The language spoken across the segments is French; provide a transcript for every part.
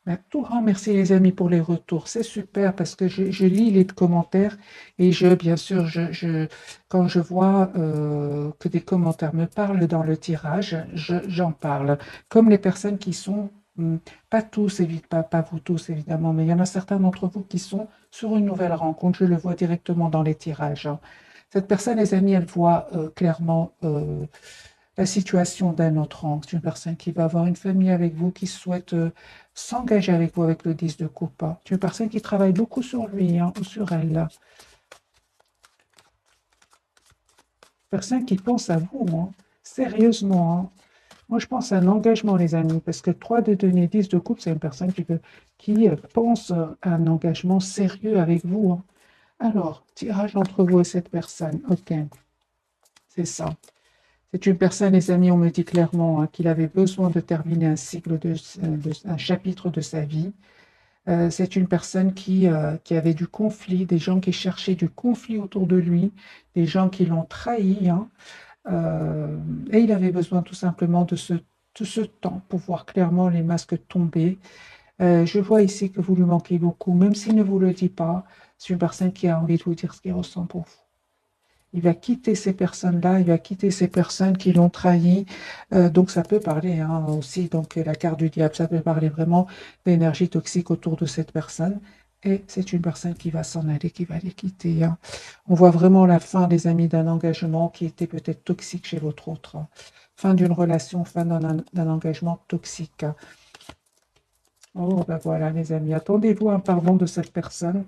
Un tout grand merci les amis pour les retours. C'est super parce que je lis les commentaires et bien sûr, quand je vois que des commentaires me parlent dans le tirage, j'en parle. Comme les personnes qui sont, pas tous, pas vous tous évidemment, mais il y en a certains d'entre vous qui sont sur une nouvelle rencontre. Je le vois directement dans les tirages, hein. Cette personne, les amis, elle voit clairement la situation d'un autre angle. C'est une personne qui va avoir une famille avec vous, qui souhaite s'engager avec vous avec le 10 de coupe, hein. C'est une personne qui travaille beaucoup sur lui, hein, ou sur elle, là. Personne qui pense à vous, hein, sérieusement, hein. Moi, je pense à un engagement, les amis, parce que 3 de denier, 10 de coupe, c'est une personne qui pense à un engagement sérieux avec vous, hein. Alors, tirage entre vous et cette personne. OK, c'est ça. C'est une personne, les amis, on me dit clairement hein, qu'il avait besoin de terminer un cycle, un chapitre de sa vie. C'est une personne qui avait du conflit, des gens qui cherchaient du conflit autour de lui, des gens qui l'ont trahi, hein. Euh, et il avait besoin tout simplement de ce temps pour voir clairement les masques tomber. Je vois ici que vous lui manquez beaucoup, même s'il ne vous le dit pas. C'est une personne qui a envie de vous dire ce qu'il ressent pour vous. Il va quitter ces personnes-là, il va quitter ces personnes qui l'ont trahi. Donc ça peut parler hein, aussi, donc la carte du diable, ça peut parler vraiment d'énergie toxique autour de cette personne. Et c'est une personne qui va s'en aller, qui va les quitter, hein. On voit vraiment la fin, les amis, d'un engagement qui était peut-être toxique chez votre autre, hein. Fin d'une relation, fin d'un engagement toxique, hein. Oh, ben voilà, les amis, attendez-vous un pardon de cette personne,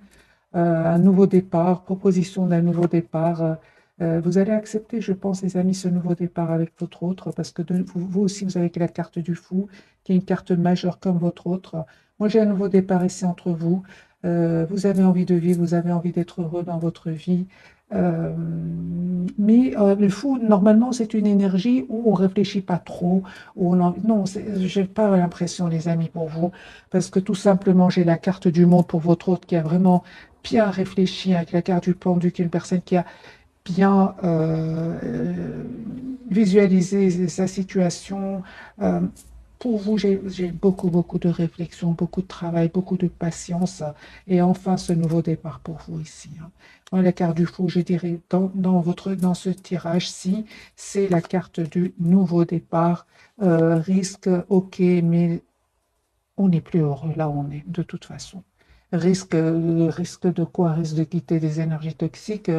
un nouveau départ, proposition d'un nouveau départ. Vous allez accepter, je pense, les amis, ce nouveau départ avec votre autre, parce que vous aussi, vous avez la carte du fou, qui est une carte majeure comme votre autre. Moi, j'ai un nouveau départ ici entre vous. Vous avez envie de vivre, vous avez envie d'être heureux dans votre vie. Euh, le fou, normalement, c'est une énergie où on réfléchit pas trop, non, j'ai pas l'impression, les amis, pour vous, parce que tout simplement, j'ai la carte du monde pour votre autre qui a vraiment bien réfléchi avec la carte du pendu, qui est une personne qui a bien visualisé sa situation. Euh, pour vous, j'ai beaucoup, beaucoup de réflexion, beaucoup de travail, beaucoup de patience et enfin ce nouveau départ pour vous ici, hein. Moi, la carte du fou, je dirais dans ce tirage-ci, c'est la carte du nouveau départ. Risque, ok, mais on n'est plus heureux là où on est, de toute façon. Risque de quoi? Risque de quitter des énergies toxiques,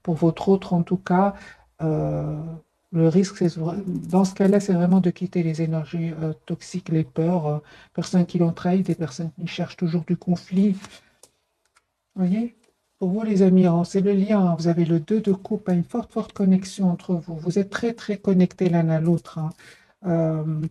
pour votre autre en tout cas, euh, le risque, dans ce cas-là, c'est vraiment de quitter les énergies toxiques, les peurs, personnes qui l'ont trahi, des personnes qui cherchent toujours du conflit. Vous voyez? Pour vous, les amis, hein, c'est le lien, hein. Vous avez le 2 de coupe, hein, une forte, forte connexion entre vous. Vous êtes très, très connectés l'un à l'autre, hein. Euh,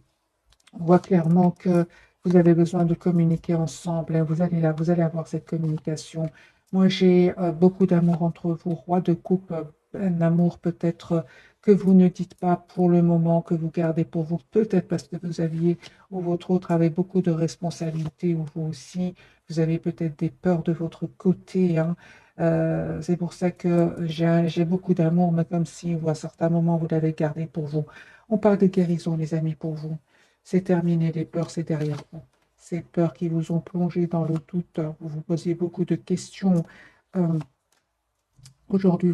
on voit clairement que vous avez besoin de communiquer ensemble, hein. Vous allez avoir cette communication. Moi, j'ai beaucoup d'amour entre vous, roi de coupe, un amour peut-être que vous ne dites pas pour le moment, que vous gardez pour vous, peut-être parce que vous aviez, ou votre autre avait beaucoup de responsabilités, ou vous aussi, vous avez peut-être des peurs de votre côté, hein. C'est pour ça que j'ai beaucoup d'amour, mais comme si, ou à certains moments, vous l'avez gardé pour vous. On parle de guérison, les amis, pour vous. C'est terminé, les peurs, c'est derrière vous. Ces peurs qui vous ont plongé dans le doute, vous vous posiez beaucoup de questions. Euh, Aujourd'hui,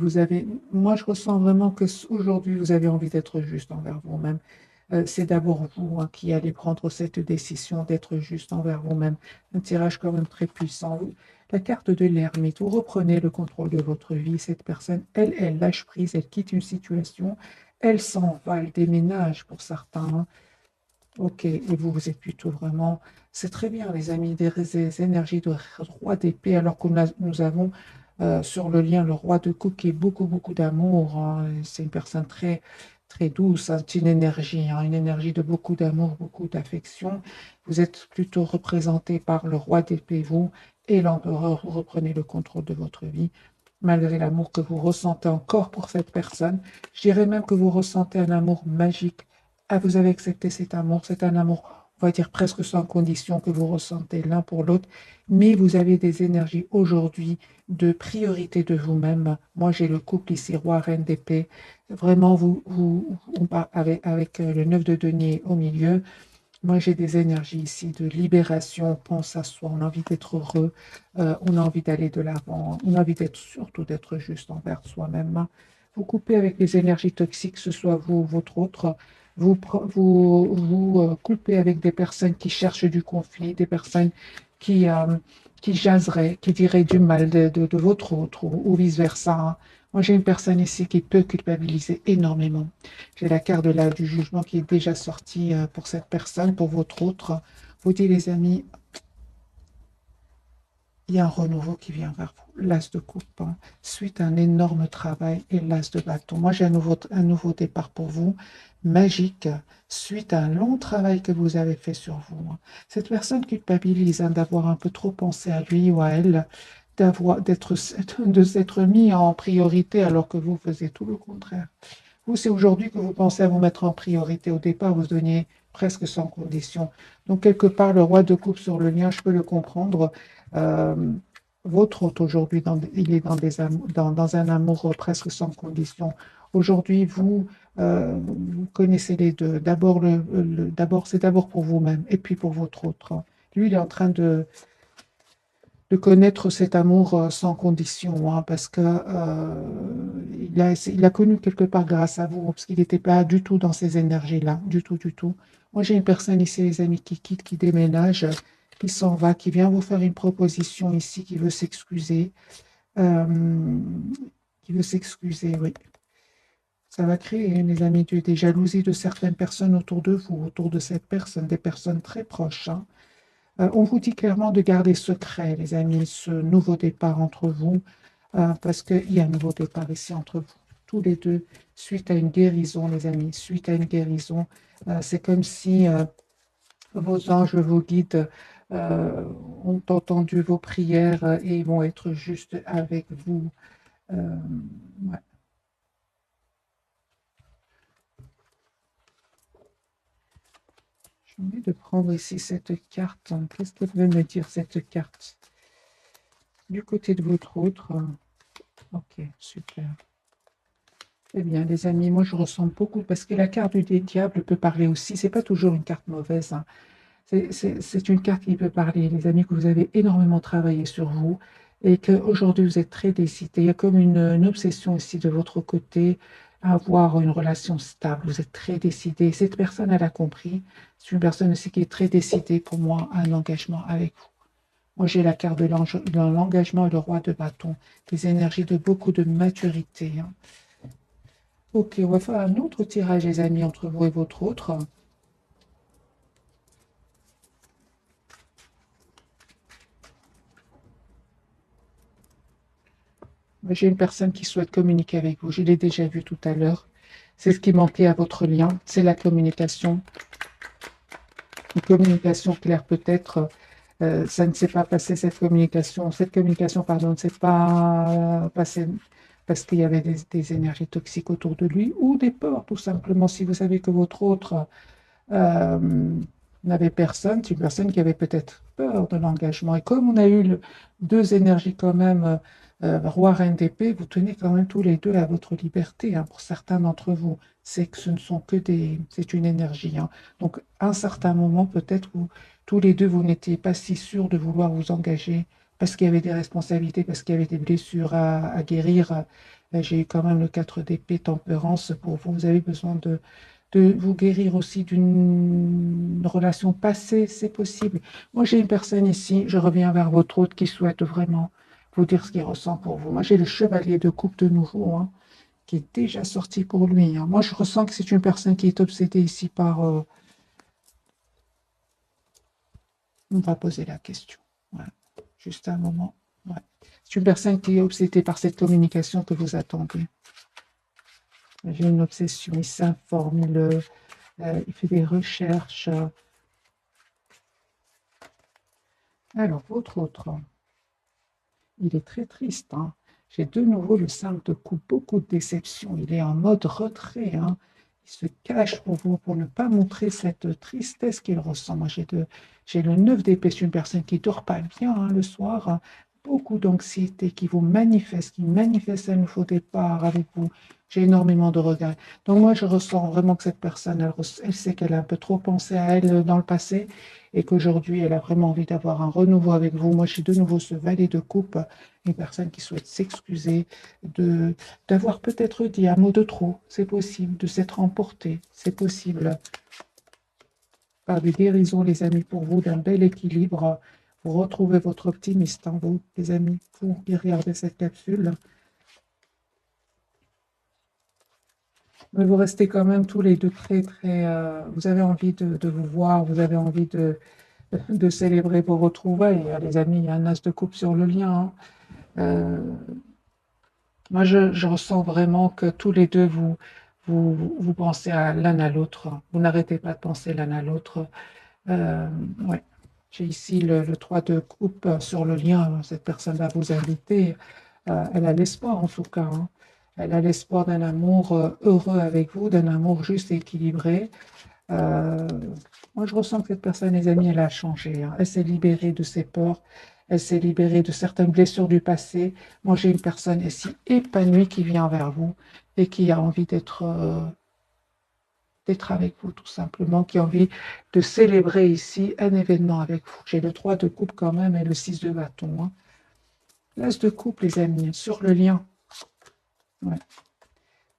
moi je ressens vraiment que aujourd'hui, vous avez envie d'être juste envers vous-même. C'est d'abord vous hein, qui allez prendre cette décision d'être juste envers vous-même. Un tirage quand même très puissant. La carte de l'ermite, vous reprenez le contrôle de votre vie. Cette personne, elle lâche prise, elle quitte une situation, elle s'en va, elle déménage pour certains, hein. Ok, et vous, vous êtes plutôt vraiment. C'est très bien, les amis, des énergies de roi d'épée, alors que nous avons sur le lien le roi de coupe qui est beaucoup, beaucoup d'amour, hein. C'est une personne très, très douce, hein. C'est une énergie de beaucoup d'amour, beaucoup d'affection. Vous êtes plutôt représenté par le roi d'épée, vous, et l'empereur. Vous reprenez le contrôle de votre vie, malgré l'amour que vous ressentez encore pour cette personne. Je dirais même que vous ressentez un amour magique. Ah, vous avez accepté cet amour. C'est un amour, on va dire presque sans condition que vous ressentez l'un pour l'autre. Mais vous avez des énergies aujourd'hui de priorité de vous-même. Moi, j'ai le couple ici, roi, reine d'épée. Vraiment, on part avec le 9 de denier au milieu. Moi, j'ai des énergies ici de libération, on pense à soi, on a envie d'être heureux, on a envie d'aller de l'avant, on a envie d'être surtout d'être juste envers soi-même. Vous coupez avec les énergies toxiques, que ce soit vous ou votre autre, vous coupez avec des personnes qui cherchent du conflit, des personnes qui, euh, qui jaseraient, qui diraient du mal de votre autre ou vice-versa. Moi, j'ai une personne ici qui peut culpabiliser énormément. J'ai la carte du jugement qui est déjà sortie pour cette personne, pour votre autre. Vous dites, les amis, il y a un renouveau qui vient vers vous. L'as de coupe, hein, suite à un énorme travail et l'as de bâton. Moi, j'ai un nouveau départ pour vous, magique, suite à un long travail que vous avez fait sur vous. Cette personne culpabilise hein, d'avoir un peu trop pensé à lui ou à elle, de s'être mis en priorité alors que vous faisiez tout le contraire. Vous, c'est aujourd'hui que vous pensez à vous mettre en priorité. Au départ, vous donniez presque sans condition. Donc, quelque part, le roi de coupe sur le lien, je peux le comprendre. Euh, Votre hôte aujourd'hui, il est dans un amour presque sans condition. Aujourd'hui, vous connaissez les deux. C'est d'abord pour vous-même et puis pour votre autre. Lui, il est en train de connaître cet amour sans condition, hein, parce que il a connu quelque part grâce à vous, parce qu'il n'était pas du tout dans ces énergies-là, du tout, du tout. Moi, j'ai une personne ici, les amis, qui quitte, qui déménage, qui s'en va, qui vient vous faire une proposition ici, qui veut s'excuser, euh, oui. Ça va créer, les amis, des jalousies de certaines personnes autour de vous, autour de cette personne, des personnes très proches, hein. On vous dit clairement de garder secret, les amis, ce nouveau départ entre vous, parce qu'il y a un nouveau départ ici entre vous, tous les deux, suite à une guérison, les amis, suite à une guérison. C'est comme si vos anges, vos guides euh, ont entendu vos prières et vont être juste avec vous. Euh, ouais. J'ai envie de prendre ici cette carte. Qu'est-ce qu'elle veut me dire, cette carte? Du côté de votre autre. Ok, super. Eh bien, les amis, moi je ressens beaucoup parce que la carte du diable peut parler aussi. C'est pas toujours une carte mauvaise, hein. C'est une carte qui peut parler, les amis, que vous avez énormément travaillé sur vous et qu'aujourd'hui vous êtes très décidés. Il y a comme une obsession ici de votre côté à avoir une relation stable. Vous êtes très décidés. Cette personne, elle a compris. C'est une personne aussi qui est très décidée pour moi à un engagement avec vous. Moi, j'ai la carte de l'engagement et le roi de bâton, des énergies de beaucoup de maturité, hein. Ok, on va faire un autre tirage, les amis, entre vous et votre autre. J'ai une personne qui souhaite communiquer avec vous. Je l'ai déjà vu tout à l'heure. C'est ce qui manquait à votre lien. C'est la communication. Une communication claire peut-être. Ça ne s'est pas passé, cette communication. Cette communication, pardon, ne s'est pas passée parce qu'il y avait des énergies toxiques autour de lui ou des peurs, tout simplement. Si vous savez que votre autre euh, n'avait personne, c'est une personne qui avait peut-être peur de l'engagement. Et comme on a eu deux énergies quand même, roi, reine d'épée, vous tenez quand même tous les deux à votre liberté, hein, pour certains d'entre vous. C'est que ce ne sont que c'est une énergie, hein. Donc, à un certain moment, peut-être, tous les deux, vous n'étiez pas si sûrs de vouloir vous engager parce qu'il y avait des responsabilités, parce qu'il y avait des blessures à guérir. J'ai eu quand même le 4 d'épée, tempérance pour vous. Vous avez besoin de vous guérir aussi d'une relation passée, c'est possible. Moi, j'ai une personne ici, je reviens vers votre hôte qui souhaite vraiment vous dire ce qu'il ressent pour vous. Moi, j'ai le chevalier de coupe de nouveau, hein, qui est déjà sorti pour lui, hein. Moi, je ressens que c'est une personne qui est obsédée ici par... on va poser la question. Voilà. Juste un moment. Ouais. C'est une personne qui est obsédée par cette communication que vous attendez. J'ai une obsession, il s'informe, il fait des recherches. Alors, votre autre. Il est très triste, hein. J'ai de nouveau le 5 de coupe, beaucoup de déception. Il est en mode retrait, hein. Il se cache pour vous, pour ne pas montrer cette tristesse qu'il ressent. Moi, j'ai le 9 d'épée, c'est une personne qui ne dort pas bien, hein, le soir, hein. beaucoup d'anxiété qui vous manifeste, qui manifeste un nouveau départ avec vous. J'ai énormément de regrets. Donc moi, je ressens vraiment que cette personne, elle sait qu'elle a un peu trop pensé à elle dans le passé et qu'aujourd'hui, elle a vraiment envie d'avoir un renouveau avec vous. Moi, j'ai de nouveau ce valet de coupe, une personne qui souhaite s'excuser, de d'avoir peut-être dit un mot de trop, c'est possible, de s'être emporté, c'est possible. Par des guérisons, les amis, pour vous, d'un bel équilibre. Vous retrouvez votre optimiste en vous, les amis, vous qui regardez cette capsule. Mais vous restez quand même tous les deux très, très... vous avez envie de vous voir, vous avez envie de célébrer vos retrouvailles. Les amis, il y a un as de coupe sur le lien. Hein. Euh, moi, je ressens vraiment que tous les deux, vous pensez à l'un à l'autre. Vous n'arrêtez pas de penser l'un à l'autre. Ouais. J'ai ici le 3 de coupe sur le lien. Cette personne va vous inviter. Elle a l'espoir, en tout cas. Hein. Elle a l'espoir d'un amour heureux avec vous, d'un amour juste et équilibré. Euh, Moi, je ressens que cette personne, les amis, elle a changé. Hein. Elle s'est libérée de ses peurs. Elle s'est libérée de certaines blessures du passé. Moi, j'ai une personne ici épanouie qui vient vers vous et qui a envie d'être avec vous, tout simplement, qui a envie de célébrer ici un événement avec vous. J'ai le 3 de coupe quand même et le 6 de bâton. Hein. L'as de coupe, les amis, sur le lien. Ouais.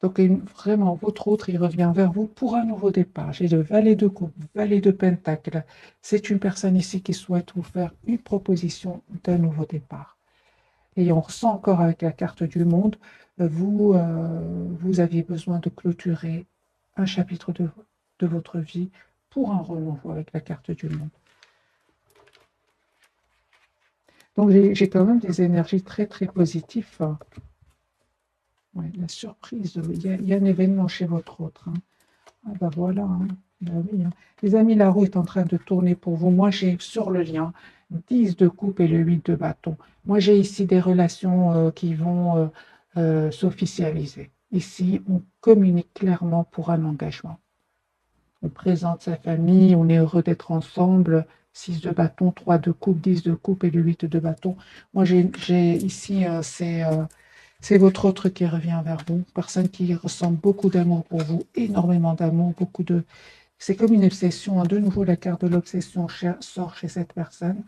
Donc, vraiment, votre autre, il revient vers vous pour un nouveau départ. J'ai le valet de coupe, valet de pentacle. C'est une personne ici qui souhaite vous faire une proposition d'un nouveau départ. Et on ressent encore avec la carte du monde, vous aviez besoin de clôturer un chapitre de votre vie pour un renouveau avec la carte du monde. Donc j'ai quand même des énergies très très positives. Ouais, la surprise, il y a un événement chez votre autre. Hein. Ah ben voilà, hein. Ben oui, hein. Les amis, la roue est en train de tourner pour vous. Moi, j'ai sur le lien 10 de coupe et le 8 de bâton. Moi, j'ai ici des relations qui vont s'officialiser. Ici, on communique clairement pour un engagement. On présente sa famille, on est heureux d'être ensemble. 6 de bâton, 3 de coupe, 10 de coupe et le 8 de bâton. Moi, j'ai ici, c'est votre autre qui revient vers vous, personne qui ressent beaucoup d'amour pour vous, énormément d'amour, beaucoup de... C'est comme une obsession. Hein. De nouveau, la carte de l'obsession sort chez cette personne.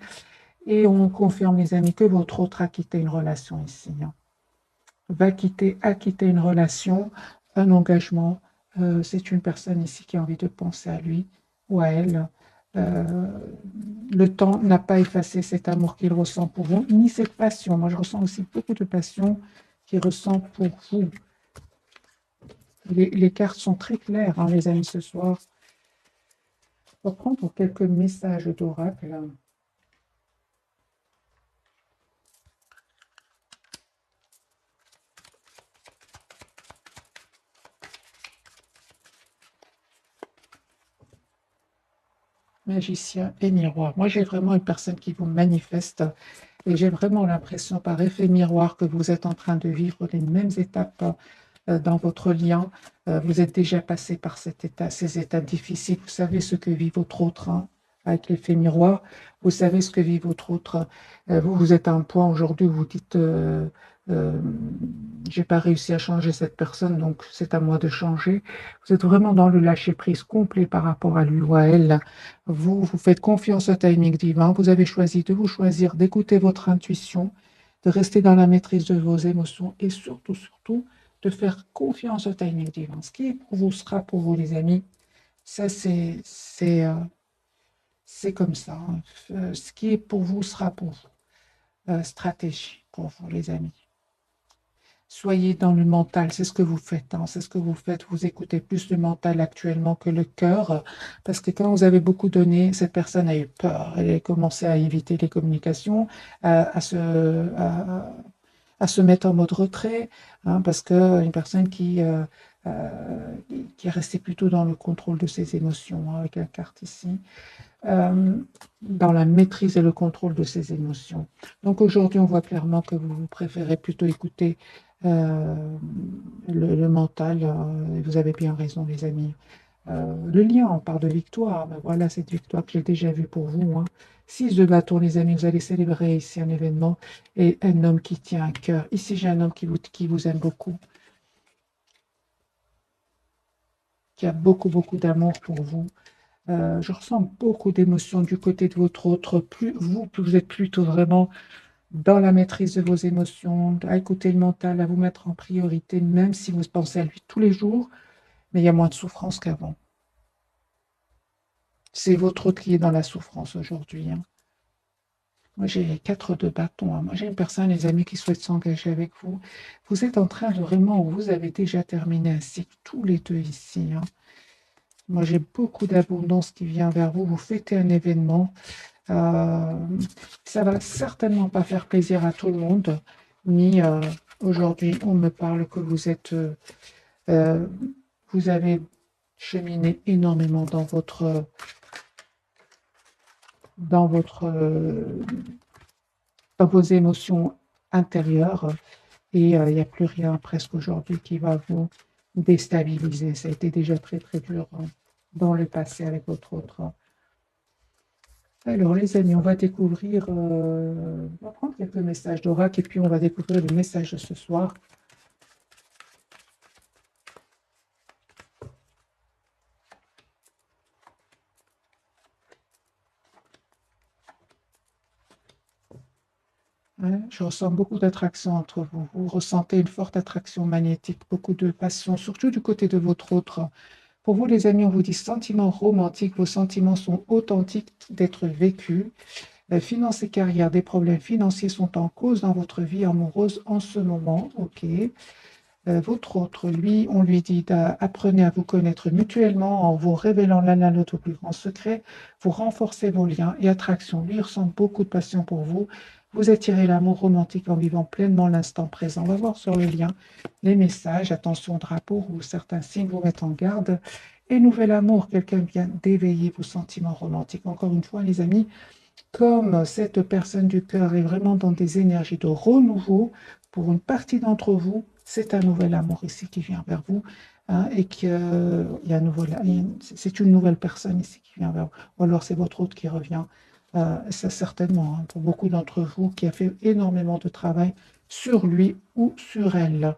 Et on confirme, les amis, que votre autre a quitté une relation ici. Hein. A quitté une relation, un engagement. C'est une personne ici qui a envie de penser à lui ou à elle. Euh, le temps n'a pas effacé cet amour qu'il ressent pour vous, ni cette passion. Moi, je ressens aussi beaucoup de passion qu'il ressent pour vous. Les cartes sont très claires, hein, les amis, ce soir. On va prendre quelques messages d'oracle. Magicien et miroir. Moi, j'ai vraiment une personne qui vous manifeste et j'ai vraiment l'impression par effet miroir que vous êtes en train de vivre les mêmes étapes dans votre lien. Vous êtes déjà passé par ces états difficiles. Vous savez ce que vit votre autre hein, avec l'effet miroir. Vous savez ce que vit votre autre. Vous êtes à un point aujourd'hui où vous dites euh, j'ai pas réussi à changer cette personne, donc c'est à moi de changer. Vous êtes vraiment dans le lâcher-prise complet par rapport à lui ou à elle. Vous faites confiance au timing divin. Vous avez choisi de vous choisir, d'écouter votre intuition, de rester dans la maîtrise de vos émotions et surtout, surtout, de faire confiance au timing divin. Ce qui est pour vous sera pour vous, les amis. Ça, c'est comme ça. Hein. Ce qui est pour vous sera pour vous. Stratégie pour vous, les amis. Soyez dans le mental, c'est ce que vous faites. Hein, c'est ce que vous faites. Vous écoutez plus le mental actuellement que le cœur. Parce que quand vous avez beaucoup donné, cette personne a eu peur. Elle a commencé à éviter les communications, à se mettre en mode retrait, hein, parce qu'une personne qui est restée plutôt dans le contrôle de ses émotions, hein, avec la carte ici, euh, dans la maîtrise et le contrôle de ses émotions. Donc aujourd'hui, on voit clairement que vous préférez plutôt écouter euh, le mental, et vous avez bien raison, les amis. Le lien, on parle de victoire, mais voilà cette victoire que j'ai déjà vue pour vous, hein. 6 de bâton, les amis, vous allez célébrer ici un événement et un homme qui tient à cœur. Ici, j'ai un homme qui vous aime beaucoup, qui a beaucoup, beaucoup d'amour pour vous. Je ressens beaucoup d'émotions du côté de votre autre. Plus vous êtes plutôt vraiment dans la maîtrise de vos émotions, à écouter le mental, à vous mettre en priorité, même si vous pensez à lui tous les jours, mais il y a moins de souffrance qu'avant. C'est votre autre qui est dans la souffrance aujourd'hui, hein. Moi, j'ai 4 de bâton, hein. Moi, j'ai une personne, les amis, qui souhaite s'engager avec vous. Vous êtes en train de vraiment, vous avez déjà terminé un cycle, tous les deux ici, hein. Moi, j'ai beaucoup d'abondance qui vient vers vous. Vous fêtez un événement. Euh, Ça va certainement pas faire plaisir à tout le monde, mais aujourd'hui, on me parle que euh, vous avez cheminé énormément dans votre, dans vos émotions intérieures et il n'y a plus rien presque aujourd'hui qui va vous déstabiliser. Ça a été déjà très très dur, hein, dans le passé avec votre autre. Alors, les amis, on va découvrir, on va prendre quelques messages d'Oracle et puis on va découvrir le message de ce soir. Ouais, je ressens beaucoup d'attraction entre vous. Vous ressentez une forte attraction magnétique, beaucoup de passion, surtout du côté de votre autre. Pour vous, les amis, on vous dit sentiments romantiques. Vos sentiments sont authentiques d'être vécus. Finances et carrière, des problèmes financiers sont en cause dans votre vie amoureuse en ce moment. OK. Votre autre, lui, on lui dit apprenez à vous connaître mutuellement en vous révélant l'un à l'autre au plus grand secret. Vous renforcez vos liens et attractions. Lui, il ressent beaucoup de passion pour vous. Vous attirez l'amour romantique en vivant pleinement l'instant présent. On va voir sur le lien les messages. Attention, drapeau ou certains signes vous mettent en garde. Et nouvel amour, quelqu'un vient d'éveiller vos sentiments romantiques. Encore une fois, les amis, comme cette personne du cœur est vraiment dans des énergies de renouveau, pour une partie d'entre vous, c'est un nouvel amour ici qui vient vers vous, hein, et il y a un c'est une nouvelle personne ici qui vient vers vous. Ou alors c'est votre autre qui revient. Ça certainement, hein, pour beaucoup d'entre vous qui a fait énormément de travail sur lui ou sur elle.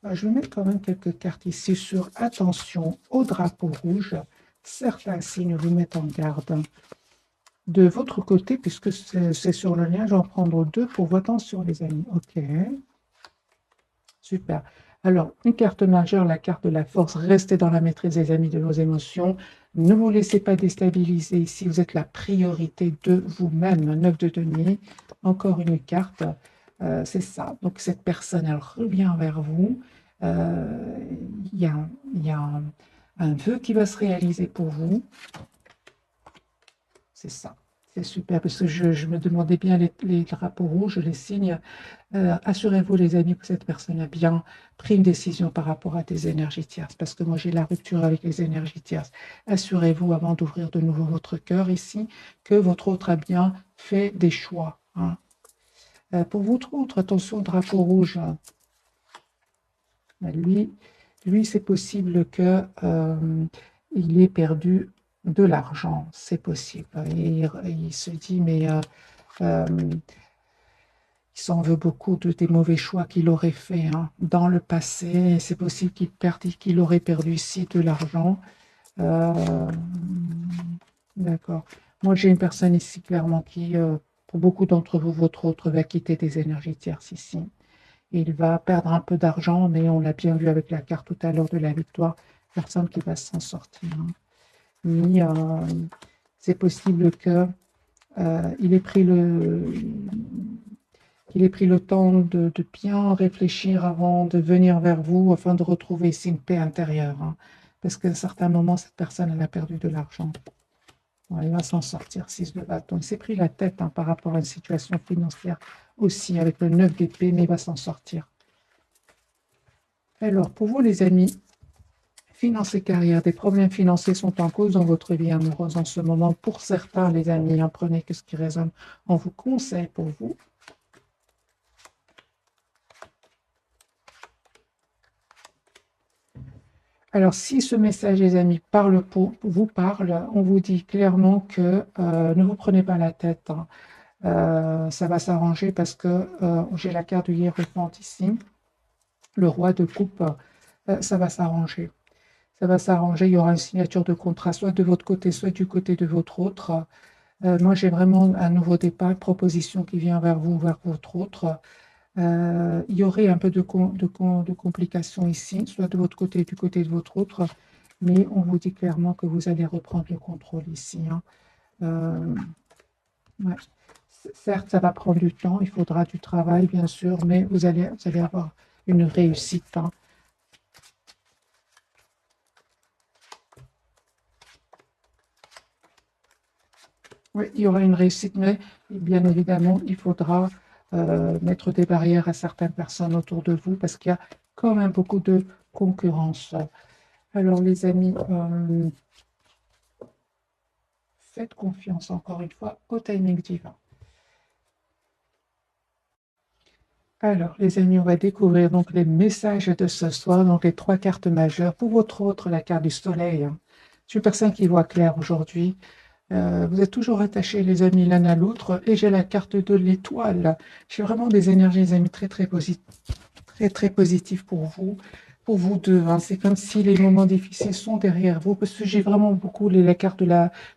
Je vais mettre quand même quelques cartes ici sur attention au drapeau rouge. Certains signes vous mettent en garde. De votre côté, puisque c'est sur le lien, je vais en prendre 2 pour votre attention, les amis. OK, super. Alors, une carte majeure, la carte de la force. Restez dans la maîtrise, des amis, de vos émotions. Ne vous laissez pas déstabiliser ici. Vous êtes la priorité de vous-même. 9 de denier. Encore une carte. C'est ça. Donc, cette personne, elle revient vers vous. Euh, Il y a, il y a un vœu qui va se réaliser pour vous. C'est ça. C'est super, parce que je me demandais bien les drapeaux rouges, les signes. Assurez-vous, les amis, que cette personne a bien pris une décision par rapport à des énergies tierces, parce que moi, j'ai la rupture avec les énergies tierces. Assurez-vous, avant d'ouvrir de nouveau votre cœur ici, que votre autre a bien fait des choix, hein. Pour votre autre, attention, drapeau rouge, hein. Lui, lui c'est possible que, il ait perdu de l'argent, c'est possible. Et il se dit, mais euh, il s'en veut beaucoup des mauvais choix qu'il aurait fait, hein, dans le passé. C'est possible qu'il aurait perdu ici de l'argent. Euh, d'accord. Moi, j'ai une personne ici clairement qui, pour beaucoup d'entre vous, votre autre va quitter des énergies tierces ici. Il va perdre un peu d'argent, mais on l'a bien vu avec la carte tout à l'heure de la victoire, personne qui va s'en sortir, hein. Mais c'est possible que il ait pris le temps de bien réfléchir avant de venir vers vous, afin de retrouver ici une paix intérieure, hein. Parce qu'à un certain moment, cette personne, elle a perdu de l'argent. Bon, il va s'en sortir, 6 de bâton. Il s'est pris la tête, hein, par rapport à une situation financière aussi, avec le 9 d'épée, mais il va s'en sortir. Alors, pour vous, les amis, finances et carrière, des problèmes financiers sont en cause dans votre vie amoureuse en ce moment. Pour certains, les amis, hein, prenez que ce qui résonne. On vous conseille pour vous. Alors, si ce message, les amis, vous parle, on vous dit clairement que ne vous prenez pas la tête, hein. Ça va s'arranger parce que j'ai la carte du hiérophante ici, le roi de coupe, ça va s'arranger. Ça va s'arranger, il y aura une signature de contrat, soit de votre côté, soit du côté de votre autre. Moi, j'ai vraiment un nouveau départ, une proposition qui vient vers vous, vers votre autre. Il y aurait un peu de complications ici, soit de votre côté, du côté de votre autre, mais on vous dit clairement que vous allez reprendre le contrôle ici, hein. Euh, ouais. Certes, ça va prendre du temps, il faudra du travail, bien sûr, mais vous allez avoir une réussite, hein. Oui, il y aura une réussite, mais bien évidemment, il faudra mettre des barrières à certaines personnes autour de vous parce qu'il y a quand même beaucoup de concurrence. Alors, les amis, faites confiance encore une fois au timing divin. Alors, les amis, on va découvrir donc les messages de ce soir, donc les trois cartes majeures. Pour votre autre, la carte du soleil, hein. Je suis une personne qui voit clair aujourd'hui. Vous êtes toujours attachés, les amis, l'un à l'autre. Et j'ai la carte de l'étoile. J'ai vraiment des énergies, les amis, très, très positives pour vous deux, hein. C'est comme si les moments difficiles sont derrière vous, parce que j'ai vraiment beaucoup la carte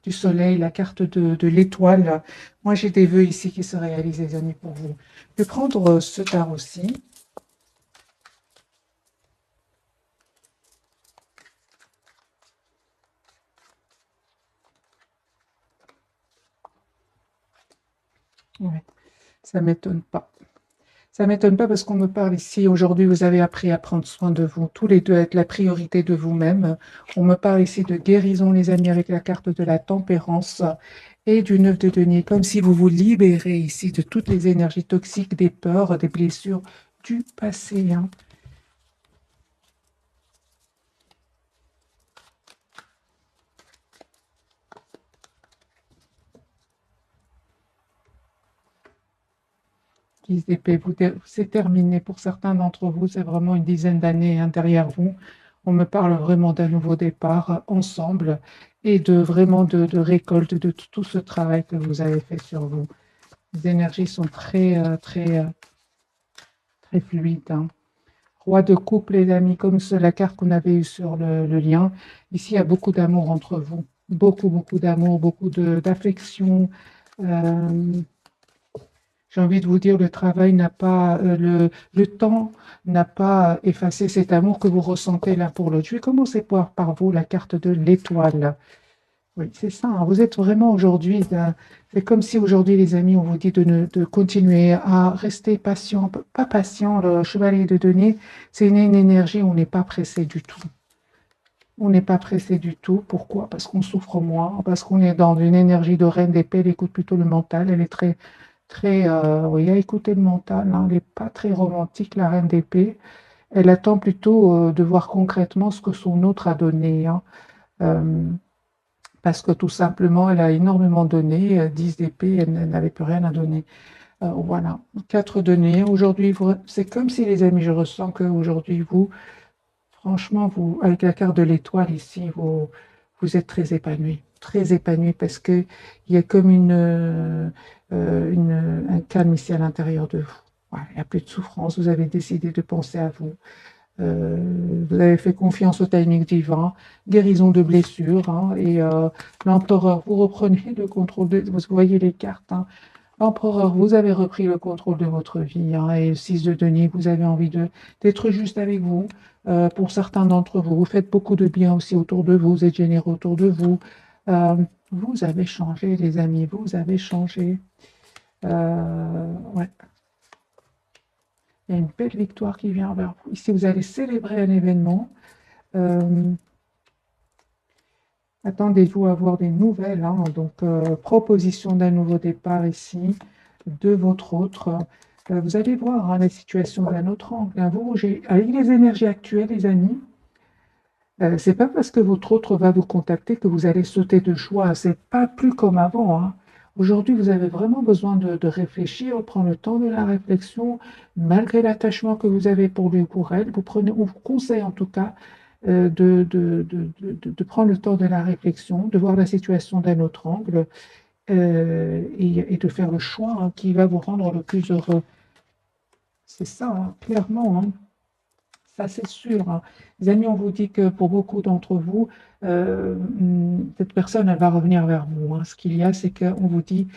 du soleil, la carte de l'étoile. Moi, j'ai des vœux ici qui se réalisent, les amis, pour vous. Je vais prendre ce tarot-ci. Ouais, ça m'étonne pas. Ça m'étonne pas parce qu'on me parle ici, aujourd'hui, vous avez appris à prendre soin de vous, tous les deux, à être la priorité de vous-même. On me parle ici de guérison, les amis, avec la carte de la tempérance et du 9 de denier, comme si vous vous libérez ici de toutes les énergies toxiques, des peurs, des blessures du passé, hein. 10 d'épée, c'est terminé pour certains d'entre vous, c'est vraiment une dizaine d'années, hein, derrière vous. On me parle vraiment d'un nouveau départ ensemble et de vraiment de récolte de tout ce travail que vous avez fait sur vous. Les énergies sont très fluides, hein. Roi de coupe, les amis, comme la carte qu'on avait eue sur le lien. Ici, il y a beaucoup d'amour entre vous. Beaucoup, beaucoup d'amour, beaucoup d'affection. Euh, j'ai envie de vous dire, le travail n'a pas, le temps n'a pas effacé cet amour que vous ressentez l'un pour l'autre. Je vais commencer par vous, la carte de l'étoile. Oui, c'est ça, hein. Vous êtes vraiment aujourd'hui, c'est comme si aujourd'hui, les amis, on vous dit de continuer à rester patient, pas patient, le chevalier de denier, c'est une énergie où on n'est pas pressé du tout. On n'est pas pressé du tout. Pourquoi? Parce qu'on souffre moins, parce qu'on est dans une énergie de reine d'épée, elle écoute plutôt le mental, elle est très, oui, à écouter le mental, hein. Elle n'est pas très romantique, la reine d'épée. Elle attend plutôt de voir concrètement ce que son autre a donné, hein. Euh, parce que tout simplement, elle a énormément donné, 10 d'épée, elle n'avait plus rien à donner. Voilà, 4 deniers. Aujourd'hui, c'est comme si, les amis, je ressens qu'aujourd'hui, vous, franchement, vous, avec la carte de l'étoile ici, vous êtes très épanoui parce que il y a comme un calme ici à l'intérieur de vous. Voilà, il n'y a plus de souffrance, vous avez décidé de penser à vous. Vous avez fait confiance au timing divin, guérison de blessures, hein, et l'empereur, vous reprenez le contrôle vous voyez les cartes, hein. L'empereur, vous avez repris le contrôle de votre vie, hein, et le 6 de denier, vous avez envie d'être juste avec vous. Pour certains d'entre vous, vous faites beaucoup de bien aussi autour de vous, vous êtes généreux autour de vous. Euh, vous avez changé, les amis, vous avez changé. Ouais. Il y a une belle victoire qui vient vers vous. Ici, vous allez célébrer un événement. Euh, Attendez-vous à avoir des nouvelles, hein. Donc, proposition d'un nouveau départ ici, de votre autre. Vous allez voir, hein, la situation d'un autre angle, hein. Avec les énergies actuelles, les amis, c'est pas parce que votre autre va vous contacter que vous allez sauter de joie. C'est pas plus comme avant, hein. Aujourd'hui, vous avez vraiment besoin de réfléchir, prendre le temps de la réflexion, malgré l'attachement que vous avez pour lui ou pour elle. On vous conseille en tout cas de prendre le temps de la réflexion, de voir la situation d'un autre angle et de faire le choix qui va vous rendre le plus heureux. C'est ça, clairement, ça c'est sûr. Les amis, on vous dit que pour beaucoup d'entre vous, cette personne, elle va revenir vers vous. Ce qu'il y a, c'est qu'on vous dit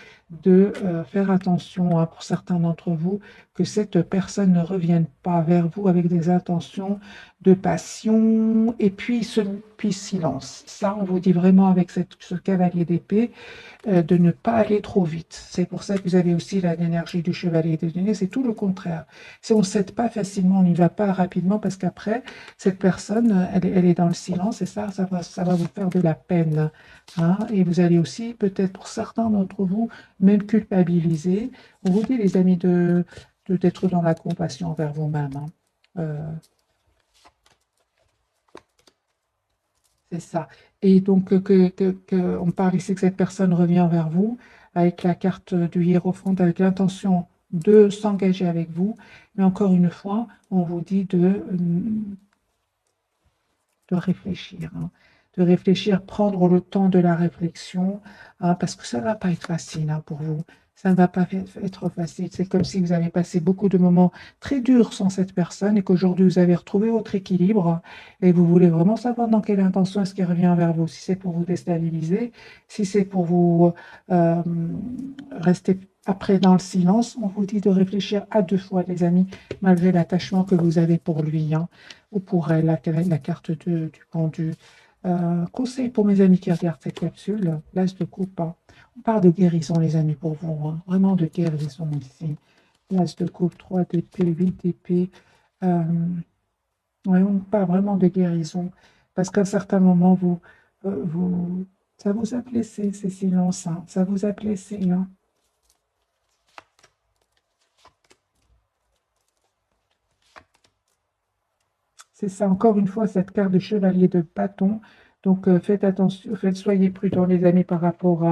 de faire attention pour certains d'entre vous, que cette personne ne revienne pas vers vous avec des intentions de passion et puis silence. Ça, on vous dit vraiment avec ce cavalier d'épée de ne pas aller trop vite. C'est pour ça que vous avez aussi l'énergie du chevalier des deniers, c'est tout le contraire. Si on ne cède pas facilement, on n'y va pas rapidement parce qu'après, cette personne, elle est dans le silence et ça va vous faire de la peine. Et vous allez aussi, peut-être pour certains d'entre vous, même culpabiliser. On vous dit, les amis, d'être dans la compassion envers vous-même. C'est ça. Et donc, on parle ici que cette personne revient vers vous avec la carte du hiérophante, avec l'intention de s'engager avec vous. Mais encore une fois, on vous dit de réfléchir. De réfléchir, prendre le temps de la réflexion, parce que ça ne va pas être facile pour vous. Ça ne va pas être facile. C'est comme si vous avez passé beaucoup de moments très durs sans cette personne et qu'aujourd'hui vous avez retrouvé votre équilibre et vous voulez vraiment savoir dans quelle intention est-ce qu'il revient vers vous. Si c'est pour vous déstabiliser, si c'est pour vous rester après dans le silence, on vous dit de réfléchir à deux fois, les amis, malgré l'attachement que vous avez pour lui ou pour elle, la carte du pendu. Conseil pour mes amis qui regardent cette capsule, l'as de coupe. On parle de guérison, les amis, pour vous. Vraiment de guérison ici. L'as de coupe, 3 d'épée, 8 d'épée. Ouais, on parle vraiment de guérison. Parce qu'à un certain moment, ça vous a blessé, ces silences. Ça vous a blessé. C'est ça, encore une fois, cette carte de chevalier de bâton. Donc, faites attention, soyez prudents, les amis, par rapport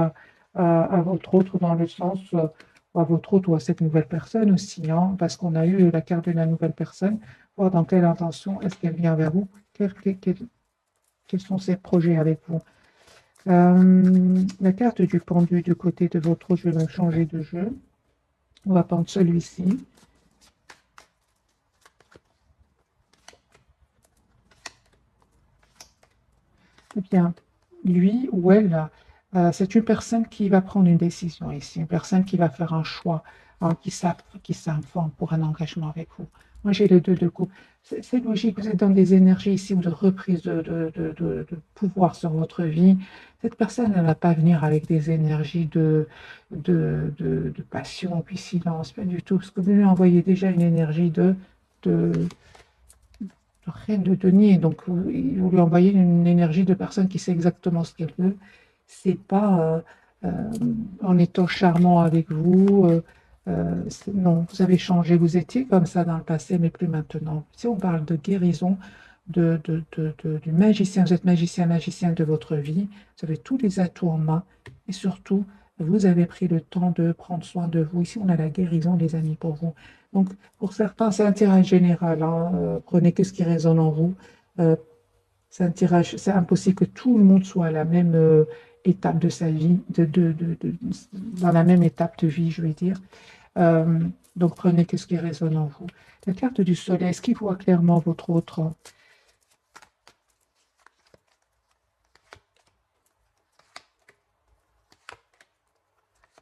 à votre autre, dans le sens, à votre autre ou à cette nouvelle personne aussi, parce qu'on a eu la carte de la nouvelle personne, voir dans quelle intention est-ce qu'elle vient vers vous, quels sont ses projets avec vous. La carte du pendu du côté de votre autre, je vais changer de jeu. On va prendre celui-ci. Eh bien, lui ou elle, c'est une personne qui va prendre une décision ici, une personne qui va faire un choix, qui s'informe pour un engagement avec vous. Moi, j'ai le 2 de coupe. C'est logique, vous êtes dans des énergies ici ou de reprise de pouvoir sur votre vie. Cette personne, elle ne va pas venir avec des énergies de passion, puis silence, pas du tout. Parce que vous lui envoyez déjà une énergie de reine de denier. Donc, vous lui envoyez une énergie de personne qui sait exactement ce qu'elle veut. C'est pas en étant charmant avec vous. Non, vous avez changé. Vous étiez comme ça dans le passé, mais plus maintenant. Si on parle de guérison du magicien, vous êtes magicien de votre vie. Vous avez tous les atouts en main. Et surtout, vous avez pris le temps de prendre soin de vous. Ici, on a la guérison, les amis, pour vous. Donc, pour certains, c'est un tirage général. Prenez que ce qui résonne en vous. Euh, c'est impossible que tout le monde soit à la même étape de sa vie, dans la même étape de vie, je vais dire. Euh, donc, prenez que ce qui résonne en vous. La carte du soleil, est-ce qu'il voit clairement votre autre?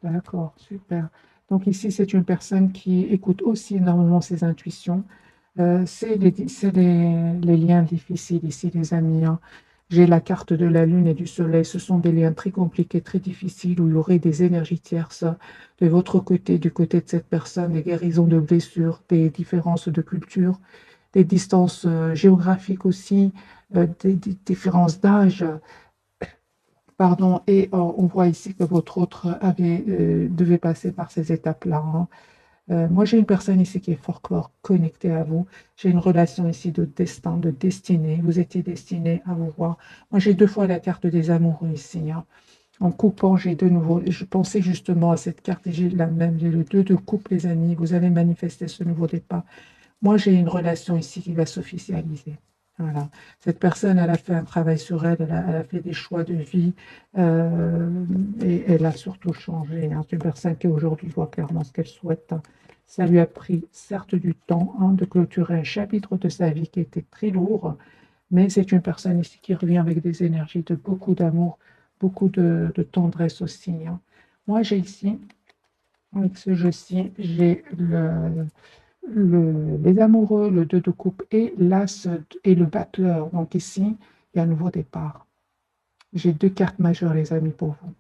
D'accord, super. Donc ici, c'est une personne qui écoute aussi énormément ses intuitions. C'est les liens difficiles ici, les amis. J'ai la carte de la lune et du soleil. Ce sont des liens très compliqués, très difficiles, où il y aurait des énergies tierces de votre côté, du côté de cette personne, des guérisons de blessures, des différences de culture, des distances géographiques aussi, des différences d'âge. Pardon, et on voit ici que votre autre devait passer par ces étapes-là. Moi, j'ai une personne ici qui est fort connectée à vous. J'ai une relation ici de destin, de destinée. Vous étiez destiné à vous voir. Moi, j'ai deux fois la carte des amoureux ici. En coupant, j'ai de nouveau, je pensais justement à cette carte et j'ai la même, j'ai le 2 de coupe, les amis. Vous allez manifester ce nouveau départ. Moi, j'ai une relation ici qui va s'officialiser. Voilà. Cette personne, elle a fait un travail sur elle, elle a fait des choix de vie et elle a surtout changé, hein. C'est une personne qui aujourd'hui voit clairement ce qu'elle souhaite, hein. Ça lui a pris certes du temps, hein, de clôturer un chapitre de sa vie qui était très lourd, mais c'est une personne ici qui revient avec des énergies de beaucoup d'amour, beaucoup de tendresse aussi, hein. Moi, j'ai ici, avec ce jeu-ci, j'ai les amoureux, le 2 de coupe et l'as et le battleur. Donc ici, il y a un nouveau départ. J'ai deux cartes majeures, les amis, pour vous.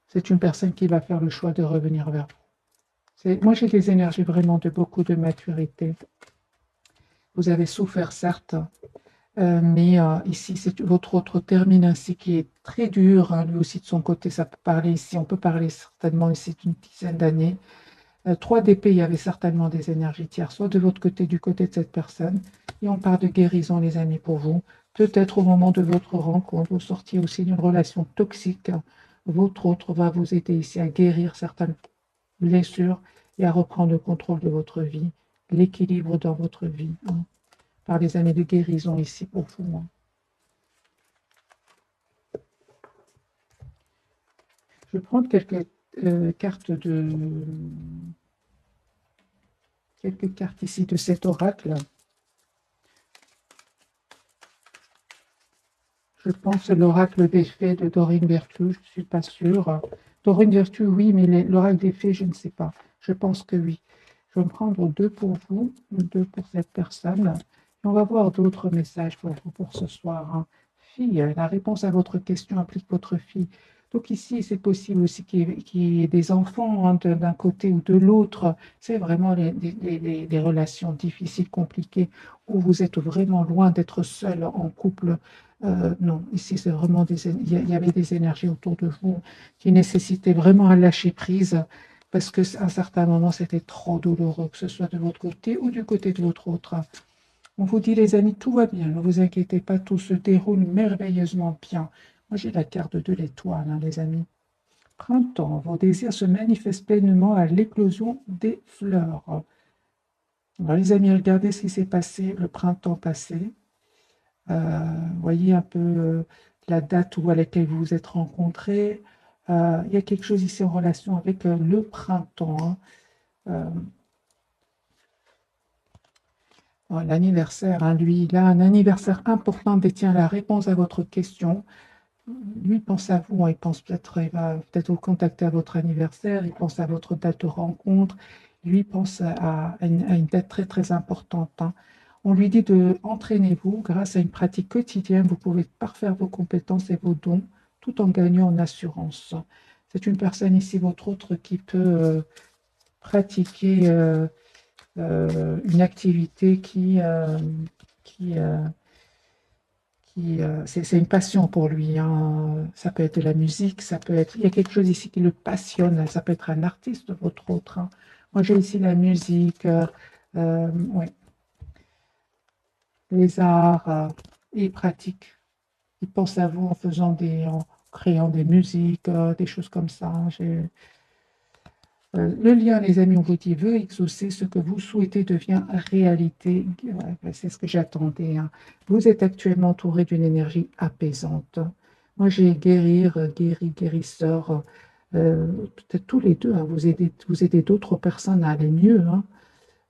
C'est une personne qui va faire le choix de revenir vers vous. Moi, j'ai des énergies vraiment de beaucoup de maturité. Vous avez souffert, certes, mais ici, c'est votre autre termine ainsi qui est très dur, hein, lui aussi de son côté, ça peut parler ici, on peut parler certainement ici d'une dizaine d'années. 3 d'épée, il y avait certainement des énergies tierces, soit de votre côté, du côté de cette personne. Et on parle de guérison, les amis, pour vous. Peut-être au moment de votre rencontre, vous sortiez aussi d'une relation toxique. Votre autre va vous aider ici à guérir certaines blessures et à reprendre le contrôle de votre vie, l'équilibre dans votre vie, hein. Par les années de guérison ici pour vous, hein. Je vais prendre cartes quelques cartes ici de cet oracle. Je pense l'oracle des fées de Dorine Vertu, je ne suis pas sûre. Dorine Vertu, oui, mais l'oracle des fées, je ne sais pas. Je pense que oui. Je vais me prendre 2 pour vous, 2 pour cette personne. Et on va voir d'autres messages pour vous pour ce soir, hein. Fille, la réponse à votre question implique votre fille. Donc ici, c'est possible aussi qu'il y ait des enfants, hein, d'un côté ou de l'autre. C'est vraiment les relations difficiles, compliquées, où vous êtes vraiment loin d'être seul en couple. Non, ici, c'est vraiment il y avait des énergies autour de vous qui nécessitaient vraiment un lâcher prise parce qu'à un certain moment, c'était trop douloureux, que ce soit de votre côté ou du côté de votre autre. On vous dit, les amis, tout va bien, ne vous inquiétez pas, tout se déroule merveilleusement bien. Moi, j'ai la carte de l'étoile, hein, les amis. Printemps, vos désirs se manifestent pleinement à l'éclosion des fleurs. Alors, les amis, regardez ce qui s'est passé le printemps passé. Voyez un peu la date à laquelle vous vous êtes rencontrés. Il y a quelque chose ici en relation avec le printemps, hein. L'anniversaire, hein, lui, il a un anniversaire important, détient la réponse à votre question. Lui pense à vous, hein, il va peut-être vous contacter à votre anniversaire, il pense à votre date de rencontre, lui pense à une date très très importante, hein. On lui dit de entraînez-vous grâce à une pratique quotidienne, vous pouvez parfaire vos compétences et vos dons tout en gagnant en assurance. C'est une personne ici, votre autre, qui peut pratiquer une activité qui, c'est une passion pour lui, hein. Ça peut être de la musique, ça peut être, il y a quelque chose ici qui le passionne, ça peut être un artiste, votre autre, hein. Moi, j'ai ici la musique, ouais, les arts, il pratique. Il pense à vous en créant des musiques, des choses comme ça, hein. Le lien, les amis, on vous dit, veut exaucer ce que vous souhaitez devient réalité. Ouais, c'est ce que j'attendais, hein. Vous êtes actuellement entouré d'une énergie apaisante. Moi, j'ai guérir, guérisseur. Peut-être tous les deux, hein, vous aidez d'autres personnes à aller mieux, hein.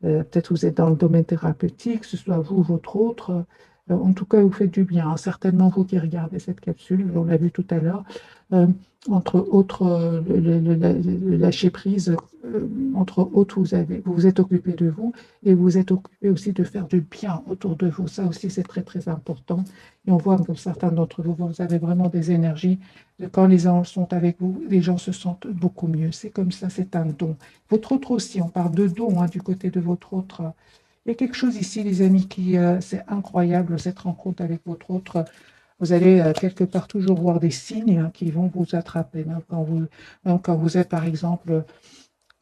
Peut-être vous êtes dans le domaine thérapeutique, que ce soit vous ou votre autre. En tout cas, vous faites du bien, hein. Certainement, vous qui regardez cette capsule, on l'a vu tout à l'heure, euh, entre autres, le lâcher prise, entre autres, vous vous êtes occupé de vous et vous êtes occupé aussi de faire du bien autour de vous. Ça aussi, c'est très, très important. Et on voit que certains d'entre vous, vous avez vraiment des énergies. Quand les gens sont avec vous, les gens se sentent beaucoup mieux. C'est comme ça, c'est un don. Votre autre aussi, on parle de don, hein, du côté de votre autre. Il y a quelque chose ici, les amis, c'est incroyable, cette rencontre avec votre autre. Vous allez quelque part toujours voir des signes, hein, qui vont vous attraper, même quand vous êtes, par exemple,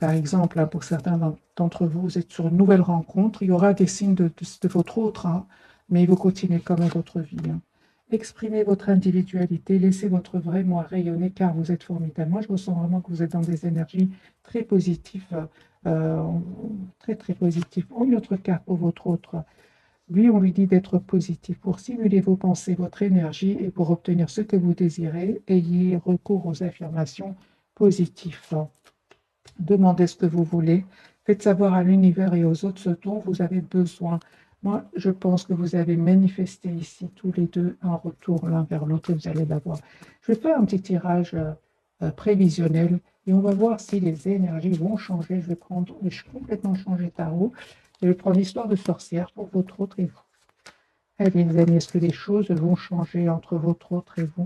hein, pour certains d'entre vous, vous êtes sur une nouvelle rencontre, il y aura des signes de votre autre, hein, mais vous continuez quand même votre vie, hein. Exprimez votre individualité, laissez votre vrai moi rayonner car vous êtes formidable. Moi, je ressens vraiment que vous êtes dans des énergies très positives, euh, très très positives. Une autre carte pour votre autre. Lui, on lui dit d'être positif. Pour stimuler vos pensées, votre énergie et pour obtenir ce que vous désirez, ayez recours aux affirmations positives. Demandez ce que vous voulez. Faites savoir à l'univers et aux autres ce dont vous avez besoin. Moi, je pense que vous avez manifesté ici tous les deux un retour l'un vers l'autre et vous allez l'avoir. Je vais faire un petit tirage prévisionnel et on va voir si les énergies vont changer. Je vais complètement changer tarot. Je vais prendre l'histoire de sorcière pour votre autre et vous. Allez, les amis, est-ce que les choses vont changer entre votre autre et vous?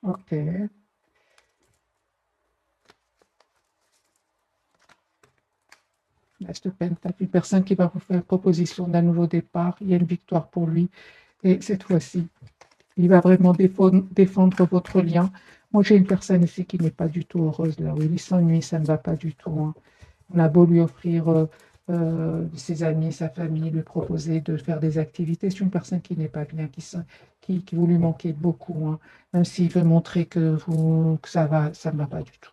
Ok. L'As de Pentacle, une personne qui va vous faire une proposition d'un nouveau départ. Il y a une victoire pour lui. Et cette fois-ci, il va vraiment défendre votre lien. Moi, j'ai une personne ici qui n'est pas du tout heureuse là où il s'ennuie, ça ne va pas du tout, hein. On a beau lui offrir ses amis, sa famille, lui proposer de faire des activités. C'est une personne qui n'est pas bien, qui vous lui manquez beaucoup, hein. Même s'il veut montrer que ça va, ça ne va pas du tout.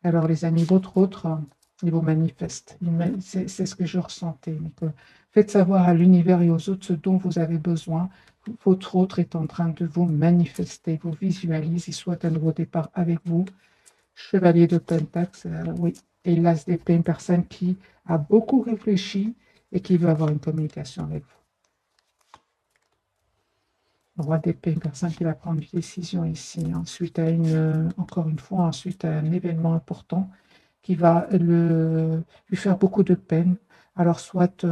Alors, les amis, votre autre, il vous manifeste. C'est ce que je ressentais. Donc, faites savoir à l'univers et aux autres ce dont vous avez besoin. Votre autre est en train de vous manifester, vous visualise, il souhaite un nouveau départ avec vous. Chevalier de Pentacle, oui. Et l'As d'épée, une personne qui a beaucoup réfléchi et qui veut avoir une communication avec vous. Roi d'épée, une personne qui va prendre une décision ici, ensuite à encore une fois, ensuite à un événement important qui va lui faire beaucoup de peine. Alors, soit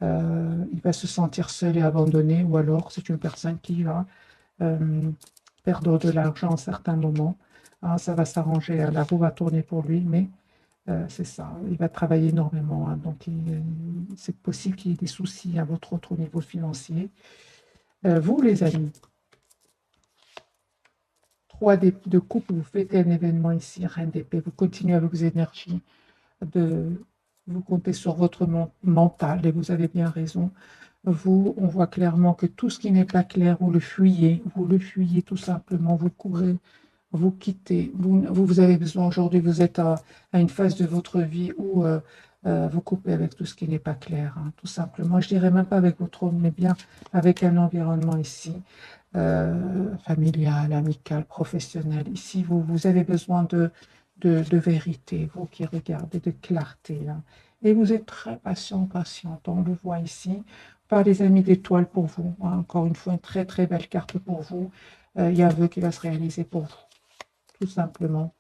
il va se sentir seul et abandonné, ou alors c'est une personne qui va perdre de l'argent à certains moments. Ah, ça va s'arranger, la roue va tourner pour lui, mais c'est ça, il va travailler énormément, hein. Donc, c'est possible qu'il y ait des soucis à votre autre niveau financier. Vous, les amis, 3 de coupe, vous faites un événement ici, Reine d'épée, vous continuez avec vos énergies, vous comptez sur votre mental et vous avez bien raison. Vous, on voit clairement que tout ce qui n'est pas clair, vous le fuyez tout simplement, vous courez, vous quittez. Vous avez besoin aujourd'hui, vous êtes à une phase de votre vie où vous coupez avec tout ce qui n'est pas clair, hein, tout simplement. Je dirais même pas avec votre homme, mais bien avec un environnement ici, familial, amical, professionnel. Ici, vous avez besoin de vérité, vous qui regardez, de clarté, hein. Et vous êtes très patiente, on le voit ici, par les amis d'étoiles pour vous, hein. Encore une fois, une très très belle carte pour vous. Il y a un vœu qui va se réaliser pour vous, tout simplement.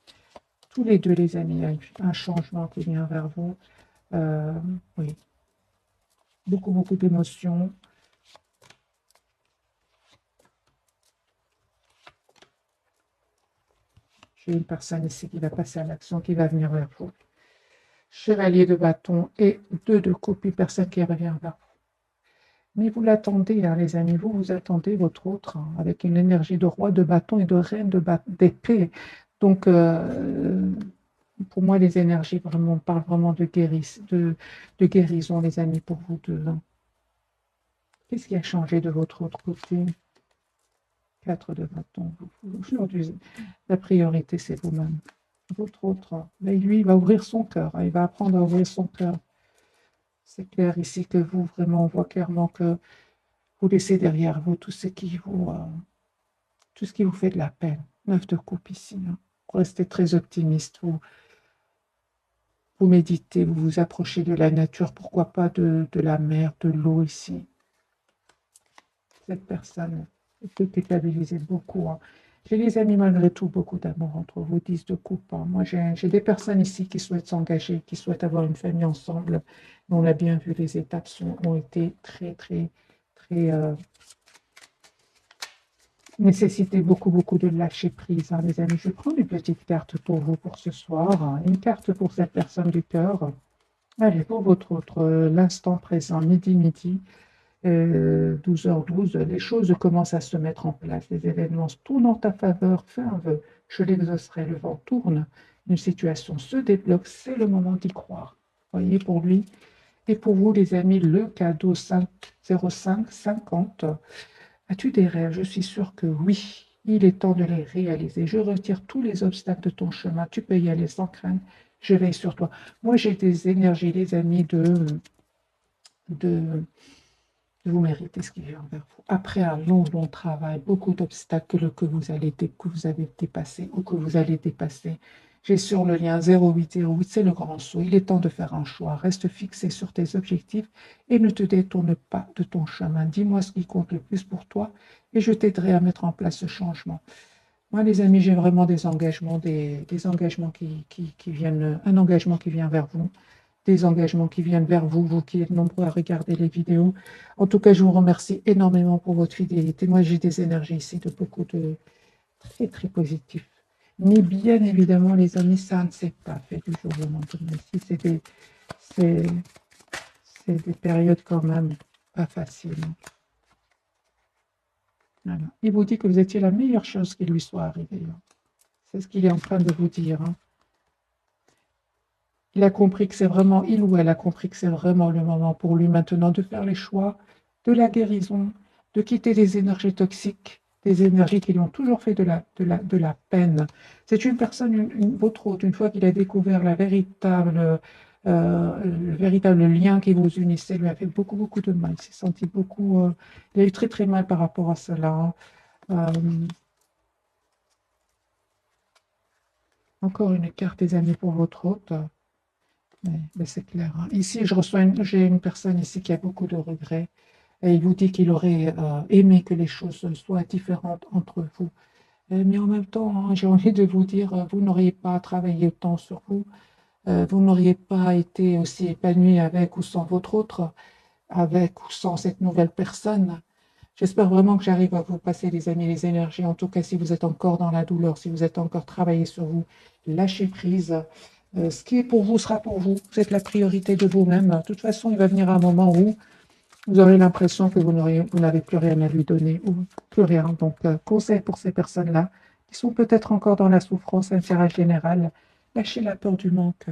Tous les deux, les amis, il y a un changement qui vient vers vous. Euh, oui, beaucoup d'émotions. J'ai une personne ici qui va passer à l'action, qui va venir vers vous. Chevalier de bâton et 2 de coupe, une personne qui revient vers vous. Mais vous l'attendez, hein, les amis, vous attendez votre autre, hein, avec une énergie de roi de bâton et de reine d'épée. Donc, pour moi, les énergies vraiment, parlent vraiment de guérison, les amis, pour vous deux, hein. Qu'est-ce qui a changé de votre autre côté? 4 de bâton. Aujourd'hui, la priorité, c'est vous-même. Votre autre, mais lui, il va ouvrir son cœur, hein, il va apprendre à ouvrir son cœur. C'est clair ici que vous, vraiment, on voit clairement que vous laissez derrière vous tout ce qui vous fait de la peine. 9 de coupe ici, hein. Vous restez très optimiste, vous méditez, vous vous approchez de la nature, pourquoi pas de la mer, de l'eau ici. Cette personne peut déstabiliser beaucoup, hein. J'ai les amis malgré tout, beaucoup d'amour entre vous, 10 de coupe, hein. Moi, j'ai des personnes ici qui souhaitent s'engager, qui souhaitent avoir une famille ensemble. On a bien vu, les étapes ont été très nécessité beaucoup de lâcher prise, hein, les amis. Je prends une petite carte pour vous pour ce soir, hein, une carte pour cette personne du cœur. Allez, pour votre autre, l'instant présent, midi, 12h12, les choses commencent à se mettre en place, les événements se tournent en ta faveur, fais un vœu, je l'exaucerai, le vent tourne, une situation se débloque, c'est le moment d'y croire. Voyez, pour lui et pour vous, les amis, le cadeau 0550. As-tu des rêves? Je suis sûre que oui. Il est temps de les réaliser. Je retire tous les obstacles de ton chemin. Tu peux y aller sans crainte. Je veille sur toi. Moi, j'ai des énergies, les amis, de vous méritez ce qui vient vers vous. Après un long, long travail, beaucoup d'obstacles que vous avez dépassés ou que vous allez dépasser. J'ai sur le lien 0808, c'est le grand saut. Il est temps de faire un choix. Reste fixé sur tes objectifs et ne te détourne pas de ton chemin. Dis-moi ce qui compte le plus pour toi et je t'aiderai à mettre en place ce changement. Moi, les amis, j'ai vraiment des engagements, des engagements qui viennent, un engagement qui vient vers vous, des engagements qui viennent vers vous, vous qui êtes nombreux à regarder les vidéos. En tout cas, je vous remercie énormément pour votre fidélité. Moi, j'ai des énergies ici de beaucoup de très, très positifs. Mais bien évidemment, les amis, ça ne s'est pas fait du jour au lendemain. Ici, c'est des périodes quand même pas faciles. Voilà. Il vous dit que vous étiez la meilleure chose qui lui soit arrivée. C'est ce qu'il est en train de vous dire. Il a compris que c'est vraiment, il ou elle a compris que c'est vraiment le moment pour lui maintenant de faire les choix de la guérison, de quitter les énergies toxiques, des énergies qui lui ont toujours fait de la peine. C'est une personne, votre hôte, une fois qu'il a découvert le véritable lien qui vous unissait, lui a fait beaucoup, beaucoup de mal. Il s'est senti beaucoup, il a eu très, très mal par rapport à cela. Encore une carte des amis pour votre hôte. Mais c'est clair. Ici, j'ai une personne ici qui a beaucoup de regrets. Et il vous dit qu'il aurait aimé que les choses soient différentes entre vous. Mais en même temps, j'ai envie de vous dire, vous n'auriez pas travaillé autant sur vous. Vous n'auriez pas été aussi épanoui avec ou sans votre autre, avec ou sans cette nouvelle personne. J'espère vraiment que j'arrive à vous passer, les amis, les énergies. En tout cas, si vous êtes encore dans la douleur, si vous êtes encore travaillé sur vous, lâchez prise. Ce qui est pour vous sera pour vous. Vous êtes la priorité de vous-même. De toute façon, il va venir un moment où vous aurez l'impression que vous n'avez plus rien à lui donner ou plus rien. Donc, conseil pour ces personnes-là qui sont peut-être encore dans la souffrance, intérêt général, lâchez la peur du manque.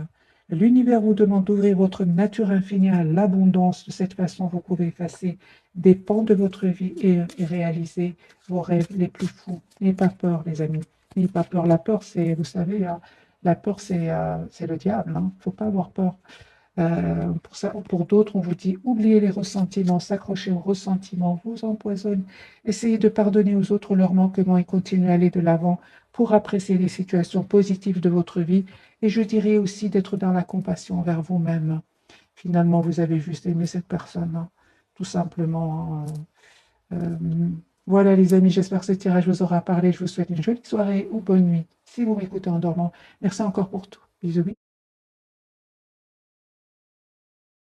L'univers vous demande d'ouvrir votre nature infinie à l'abondance. De cette façon, vous pouvez effacer des pans de votre vie et réaliser vos rêves les plus fous. N'ayez pas peur, les amis. N'ayez pas peur. La peur, c'est, vous savez, la peur, c'est le diable. Il ne faut pas avoir peur. Pour d'autres, on vous dit oubliez les ressentiments, s'accrocher aux ressentiments vous empoisonne. Essayez de pardonner aux autres leurs manquements et continuez à aller de l'avant pour apprécier les situations positives de votre vie. Et je dirais aussi d'être dans la compassion envers vous-même. Finalement, vous avez juste aimé cette personne, hein, tout simplement. Voilà les amis, j'espère que ce tirage vous aura parlé. Je vous souhaite une jolie soirée ou bonne nuit si vous m'écoutez en dormant. Merci encore pour tout. Bisous.